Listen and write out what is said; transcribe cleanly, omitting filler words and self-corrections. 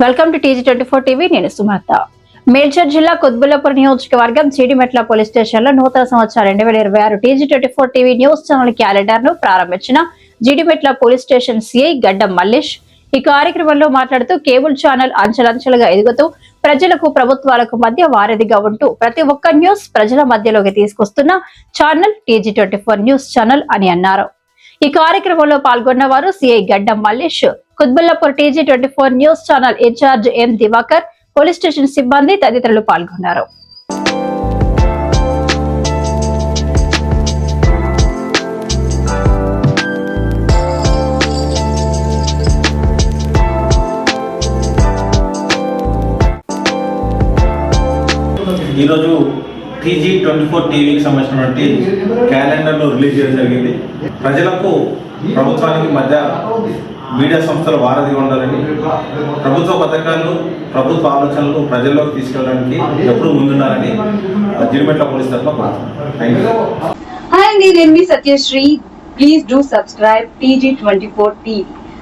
Welcome to TG24 TV. నేను సుమలత. మేడ్చల్ జిల్లా కుత్బుల్లాపూర్ నియోజకవర్గం చీడిమెట్ల పోలీస్ స్టేషన్ లో నూతన సంవత్సరం 2026 TG24 TV news channel calendar ను ప్రారంభించిన Jeedimetla police station CI Gaddam Mallesh ఈ కార్యక్రమంలో మాట్లాడుతూ కేబుల్ ఛానల్ అంచెలంచెలుగా ఎదుగుతూ ప్రజలకు ప్రభుత్వాలకు మధ్య వారధిగా ఉంటూ ప్రతి ఒక్క న్యూస్ ప్రజల మధ్యలోకి తీసుకొస్తున్న ఛానల్ TG24 న్యూస్ ఛానల్ అని అన్నారు. ఈ కార్యక్రమంలో పాల్గొన్న వారు CI Gaddam Mallesh, Quthbullapur TG24 news channel in-charge M Divakar, police station సిబ్బంది తదితరులు పాల్గొన్నారు. ఈరోజు TG24 టీవీకి సంబంధించినటువంటి క్యాలెండర్ను రిలీజ్ చేయడం జరిగింది. ప్రజలకు ప్రభుత్వానికి మధ్య మీడియా సంస్థలు వారధిగా ఉండాలని, ప్రభుత్వ పథకాలు ప్రభుత్వ ఆలోచనలు ప్రజల్లోకి తీసుకెళ్ళడానికి ఎప్పుడు ముందుండాలని జీడిమెట్ల పోలీస్ తరఫున. హాయ్ అండి, నేను మీ Satyasri. Please do subscribe TG24 TV.